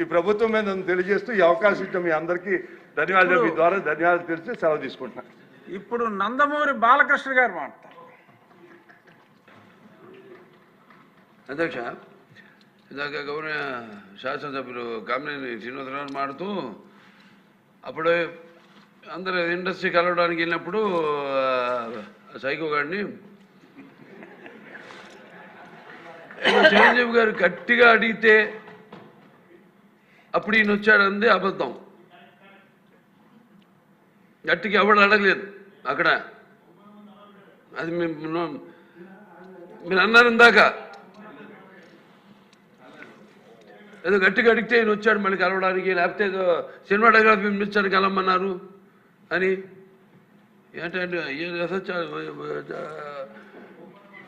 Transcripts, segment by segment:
ఈ ప్రభుత్వం మీద తెలియజేస్తూ ఈ అవకాశం ఇచ్చిన మీ అందరికీ ధన్యవాదాలు. మీ ద్వారా ధన్యవాదాలు తెలిసి సెలవు తీసుకుంటున్నాను. ఇప్పుడు నందమూరి బాలకృష్ణ గారు మాట్లాడతారు. అధ్యక్ష, ఇందాక గౌరవ శాసనసభ్యులు కామినేని శ్రీనివాసరావు మాడుతూ అప్పుడు అందరూ ఇండస్ట్రీ కలవడానికి వెళ్ళినప్పుడు సైకో గారిని చిరంజీవి గారు గట్టిగా అడిగితే అప్పుడు ఈయన వచ్చాడంది అబద్ధం. గట్టిగా ఎవడు అడగలేదు అక్కడ. అది మీరు అన్నారు ఇందాక, ఏదో గట్టిగా అడిగితే ఈయన వచ్చాడు మళ్ళీ కలవడానికి, లేకపోతే ఏదో సినిమాటోగ్రఫీ మినిస్టర్ కలవమన్నారు అని. ఏంటంటే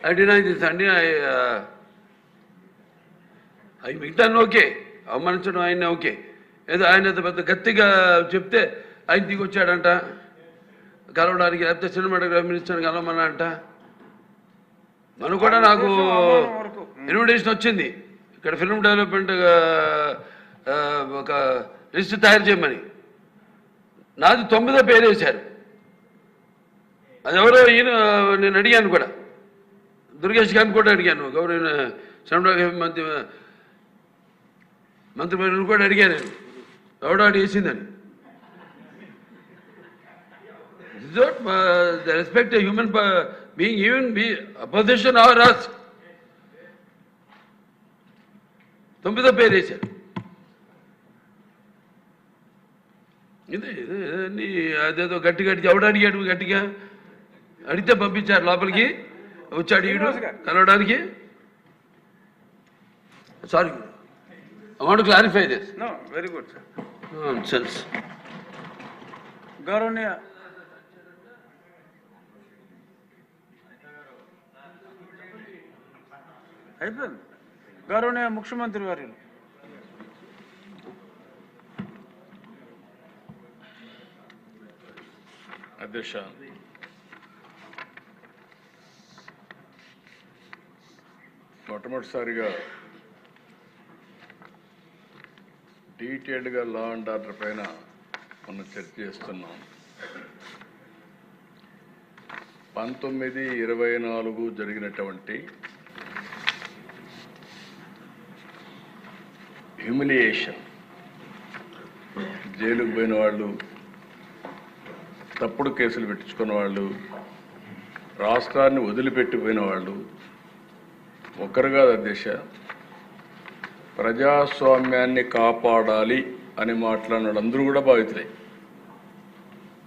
అడినా అండి అవి మిగతాన్ని ఓకే, అవమానించడం ఆయన ఓకే, ఏదో ఆయన పెద్ద గట్టిగా చెప్తే ఆయన దిగి వచ్చాడంట కలవడానికి, లేకపోతే సినిమాటోగ్రఫీ మినిస్టర్ కలవమన్నా అంట. మనకు కూడా నాకు ఇన్విటేషన్ వచ్చింది ఇక్కడ ఫిల్మ్ డెవలప్మెంట్ ఒక లిస్ట్ తయారు చేయమని. నాది 9వ పేరు వేశారు. అది ఎవరో ఈయన నేను అడిగాను కూడా, దుర్గేష్ గారిని కూడా అడిగాను, గౌరవ సినిమాటోగ్రఫీ మంత్రివర్యులు కూడా అడిగాను, ఎవడో అడిగేసిందని. The respect a human being, even be opposition or us. 9వ పేరు వేశారు. ఇది అదేదో గట్టిగా ఎవడు అడిగాడు, గట్టిగా అడిగితే పంపించారు లోపలికి, వచ్చాడు ఈడు కలవడానికి. Sorry, I want to clarify this. No, very good, sir. Nonsense. గౌరవనీయ అయిపోయింది. గౌరవనీయ ముఖ్యమంత్రి వర్యులు. అధ్యక్ష, మొట్టమొదటిసారిగా డీటెయిల్డ్గా లా అండ్ ఆర్డర్ పైన మనం చర్చ చేస్తున్నాం. 19/24 జరిగినటువంటి హ్యూమిలియేషన్, జైలుకు పోయిన వాళ్ళు, తప్పుడు కేసులు పెట్టించుకున్న వాళ్ళు, రాష్ట్రాన్ని వదిలిపెట్టిపోయిన వాళ్ళు ఒకరు కాదు అధ్యక్ష. ప్రజాస్వామ్యాన్ని కాపాడాలి అని మాట్లాడిన వాళ్ళందరూ కూడా బాధితులే.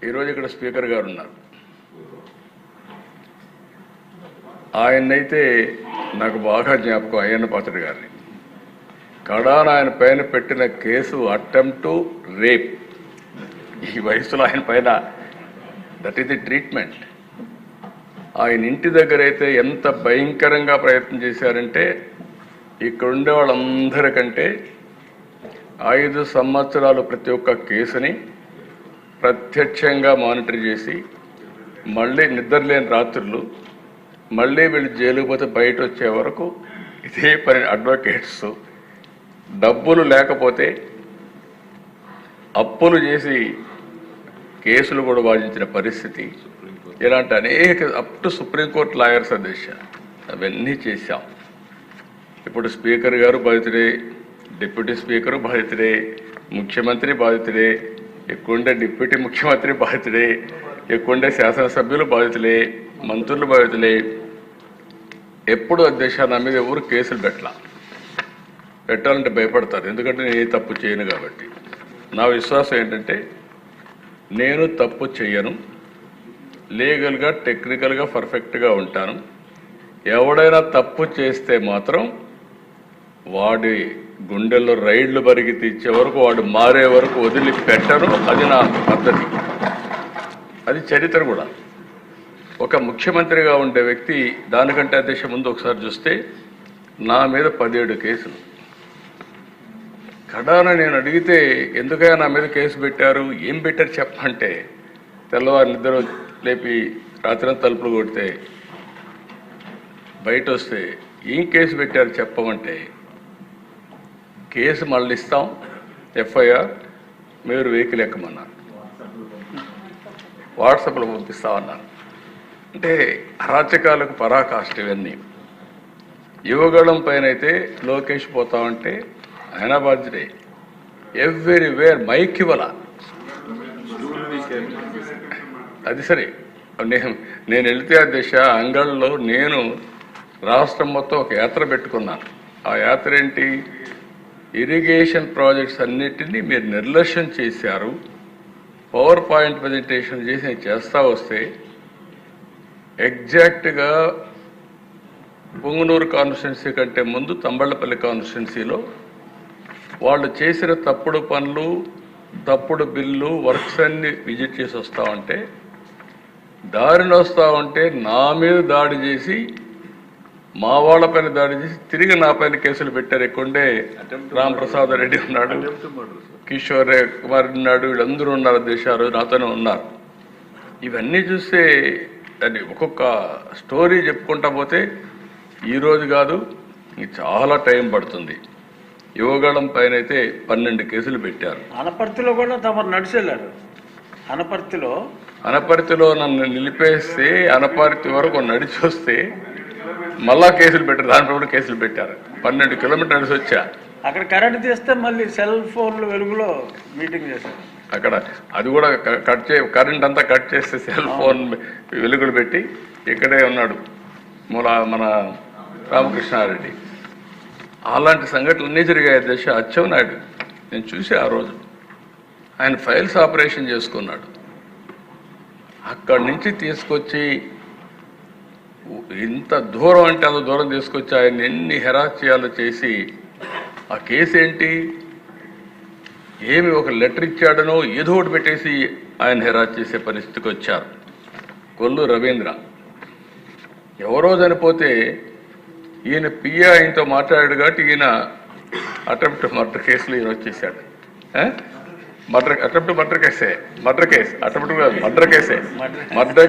ఈరోజు ఇక్కడ స్పీకర్ గారు ఉన్నారు. ఆయన్నైతే నాకు బాగా జ్ఞాపకం, అయ్యన్న పాత్రుడు గారిని. కడాన ఆయన పైన పెట్టిన కేసు అటెంప్ట్ రేప్. ఈ వయసులో ఆయన పైన దట్ ఈస్ ది ట్రీట్మెంట్. ఆయన ఇంటి దగ్గర అయితే ఎంత భయంకరంగా ప్రయత్నం చేశారంటే, ఇక్కడ ఉండే వాళ్ళందరికంటే 5 సంవత్సరాలు ప్రతి ఒక్క కేసుని ప్రత్యక్షంగా మానిటర్ చేసి, మళ్ళీ నిద్రలేని రాత్రులు, మళ్ళీ వీళ్ళు జైలుకు పోతే బయట వచ్చే వరకు ఇదే పని. అడ్వకేట్స్ డబ్బులు లేకపోతే అప్పులు చేసి కేసులు కూడా వాదించిన పరిస్థితి. ఇలాంటి అనేక అప్ టు సుప్రీంకోర్టు లాయర్స్ అధ్యక్ష అవన్నీ చేశాం. ఇప్పుడు స్పీకర్ గారు బాధితుడే, డిప్యూటీ స్పీకరు బాధితుడే, ముఖ్యమంత్రి బాధితుడే, ఎక్కువండే డిప్యూటీ ముఖ్యమంత్రి బాధితుడే, ఎక్కువండే శాసనసభ్యులు బాధితులే, మంత్రులు బాధితులే. ఎప్పుడు అధ్యక్ష నా మీద ఎవరు కేసులు పెట్టాలంటే భయపడతారు, ఎందుకంటే నేను ఏ తప్పు చేయను కాబట్టి. నా విశ్వాసం ఏంటంటే నేను తప్పు చేయను, లీగల్గా టెక్నికల్గా పర్ఫెక్ట్గా ఉంటాను. ఎవడైనా తప్పు చేస్తే మాత్రం వాడి గుండెల్లో రైళ్లు బరిగి తీర్చే వరకు, వాడు మారే వరకు వదిలిపెట్టను. అది నా పద్ధతి, అది చరిత్ర కూడా. ఒక ముఖ్యమంత్రిగా ఉండే వ్యక్తి దానికంటే అధ్యక్ష ముందు ఒకసారి చూస్తే నా మీద 17 కేసులు. కడాన నేను అడిగితే ఎందుకైనా నా మీద కేసు పెట్టారు, ఏం పెట్టారు చెప్పంటే, తెల్లవారు నిద్ర లేపి రాత్రి తలుపులు కొడితే బయట వస్తే ఏం కేసు పెట్టారు చెప్పమంటే, కేసు మళ్ళీ ఇస్తాం, ఎఫ్ఐఆర్ మీరు వెహికల్ ఎక్కమన్నారు, వాట్సాప్లో పంపిస్తామన్నారు. అంటే అరాచకాలకు పరాకాష్ట ఇవన్నీ. యువగళం పైన అయితే లోకేష్ పోతామంటే ఆయన బాధ్యతే. ఎవ్రీవేర్ మైక్ ఇవ్వాల. అది సరే, నేను వెళితే ఆ దిశ అంగళ్ళలో నేను రాష్ట్రం మొత్తం ఒక యాత్ర పెట్టుకున్నాను. ఆ యాత్ర ఏంటి? ఇరిగేషన్ ప్రాజెక్ట్స్ అన్నిటినీ మీరు నిర్లక్ష్యం చేశారు, పవర్ పాయింట్ ప్రజెంటేషన్ చేసి నేను చేస్తా వస్తే ఎగ్జాక్ట్గా పొంగునూరు కాన్స్టిట్యున్సీ కంటే ముందు తంబళ్ళపల్లి కాన్స్టిట్యున్సీలో వాళ్ళు చేసిన తప్పుడు పనులు, తప్పుడు బిల్లు, వర్క్స్ అన్ని విజిట్ చేసి వస్తామంటే, దారిని వస్తామంటే నా మీద దాడి చేసి, మా వాళ్ళపైన దాడి చేసి తిరిగి నా పైన కేసులు పెట్టారు. ఎక్కువండే రాంప్రసాద్ రెడ్డి ఉన్నాడు, కిషోర్ కుమార్ ఉన్నాడు, వీళ్ళందరూ ఉన్నారు, దేశాలు నాతోనే ఉన్నారు. ఇవన్నీ చూస్తే అది ఒక్కొక్క స్టోరీ చెప్పుకుంటా పోతే ఈరోజు కాదు, చాలా టైం పడుతుంది. యువగళం పైన అయితే 12 కేసులు పెట్టారు. అనపర్తిలో కూడా తమరు నడిచెళ్ళారు. అనపర్తిలో నన్ను నిలిపేస్తే అనపర్తి వరకు నడిచి వస్తే మళ్ళా కేసులు పెట్టారు. దానిపై కూడా కేసులు పెట్టారు. 12 కిలోమీటర్లు నడిచి వచ్చా. అక్కడ కరెంట్ తీస్తే మళ్ళీ సెల్ ఫోన్లు వెలుగులో మీటింగ్ చేశారు. అక్కడ అది కూడా కరెంట్ అంతా కట్ చేస్తే సెల్ ఫోన్ వెలుగులు పెట్టి ఇక్కడే ఉన్నాడు మన రామకృష్ణారెడ్డి. అలాంటి సంఘటనలు అన్నీ జరిగాయి. దశ అచ్చెన్నాయుడు నేను చూసి ఆ రోజు ఆయన ఫైల్స్ ఆపరేషన్ చేసుకున్నాడు. అక్కడి నుంచి తీసుకొచ్చి ఇంత దూరం అంటే అంత దూరం తీసుకొచ్చి ఆయన ఎన్ని హెరాస్ చేయాలో చేసి, ఆ కేసు ఏంటి, ఏమి ఒక లెటర్ ఇచ్చాడనో ఏదో ఒకటి పెట్టేసి ఆయన హెరాస్ చేసే పరిస్థితికి వచ్చారు. కొల్లు రవీంద్ర ఎవరో చనిపోతే ఈయన పిఏ ఆయనతో మాట్లాడాడు కాబట్టి ఈయన అటెంప్ట్ మర్డర్ కేసులో ఈయన వచ్చేసాడు. మర్డర్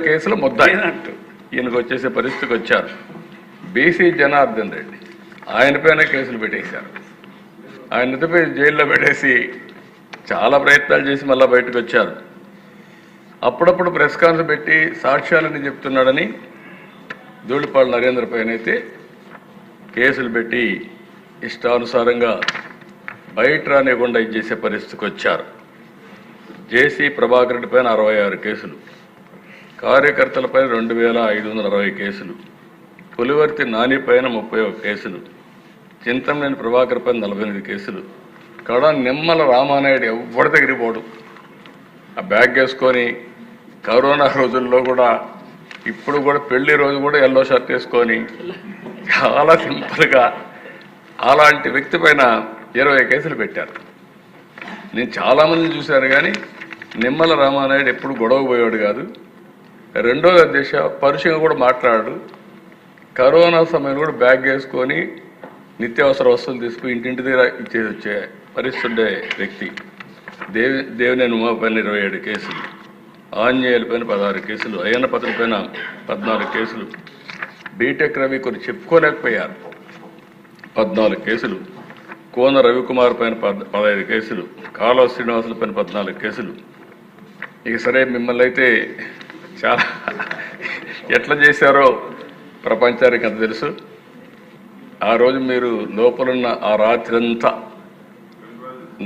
కేసులో ముద్దాయి ఈయనకు వచ్చేసే పరిస్థితికి వచ్చారు. బీసీ జనార్దన్ రెడ్డి ఆయన పైన కేసులు పెట్టేశారు. ఆయన ఎదుపై జైల్లో పెట్టేసి చాలా ప్రయత్నాలు చేసి మళ్ళీ బయటకు వచ్చారు. అప్పుడప్పుడు ప్రెస్ కాన్ఫరెన్స్ పెట్టి సాక్ష్యాలని చెప్తున్నాడని ధూళిపాడు నరేంద్ర పైన అయితే కేసులు పెట్టి ఇష్టానుసారంగా బయట రానివ్వకుండా ఇచ్చేసే పరిస్థితికి వచ్చారు. జేసీ ప్రభాకర్ రెడ్డి పైన 66 కేసులు, కార్యకర్తలపై 2560 కేసులు, పులివర్తి నాని పైన 31 కేసులు, చింతమనేని ప్రభాకర్ పైన 48 కేసులు. కడ నిమ్మల రామానాయుడు ఎవరి దగ్గరికి పోడు, ఆ బ్యాగ్ వేసుకొని కరోనా రోజుల్లో కూడా, ఇప్పుడు కూడా పెళ్లి రోజు కూడా ఎల్లో షర్ట్ వేసుకొని చాలా సింపుల్గా అలాంటి వ్యక్తి పైన 20 కేసులు పెట్టారు. నేను చాలామందిని చూశాను కానీ నిమ్మల రామానాయుడు ఎప్పుడు గొడవ పోయాడు కాదు. రెండోది అధ్యక్ష పరుషంగా కూడా మాట్లాడాడు. కరోనా సమయంలో కూడా బ్యాగ్ వేసుకొని నిత్యావసర వస్తువులు తీసుకుని ఇంటింటి దగ్గర ఇచ్చేసి వచ్చే పరిస్థితి ఉండే వ్యక్తి. దేవినేని ఉమా పైన 27 కేసులు, ఆంజనేయుల పైన 16 కేసులు, అయ్యన్న పత్రి పైన 14 కేసులు, బీటెక్ రవి కొన్ని చెప్పుకోలేకపోయారు 14 కేసులు, కోన రవికుమార్ పైన 15 కేసులు, కాలువ శ్రీనివాసుల పైన 14 కేసులు. ఇక సరే మిమ్మల్ని అయితే చాలా ఎట్లా చేశారో ప్రపంచానికి అంత తెలుసు. ఆ రోజు మీరు లోపలున్న ఆ రాత్రి అంతా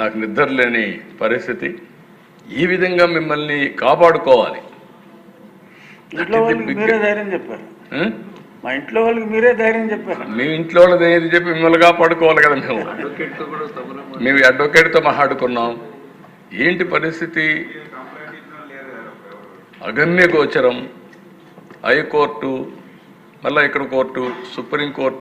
నాకు నిద్ర లేని పరిస్థితి. ఈ విధంగా మిమ్మల్ని కాపాడుకోవాలి. మీరే ధైర్యం చెప్పారు. మా ఇంట్లో వాళ్ళకి మీరే ధైర్యం చెప్పారు. మీ ఇంట్లో వాళ్ళ ధైర్యం చెప్పి మిమ్మల్ని కాపాడుకోవాలి కదా. మేము అడ్వకేట్తో మాట్లాడుకున్నాం. ఏంటి పరిస్థితి? అగమ్య గోచరం. హైకోర్టు, మళ్ళీ ఇక్కడ కోర్టు, సుప్రీంకోర్టు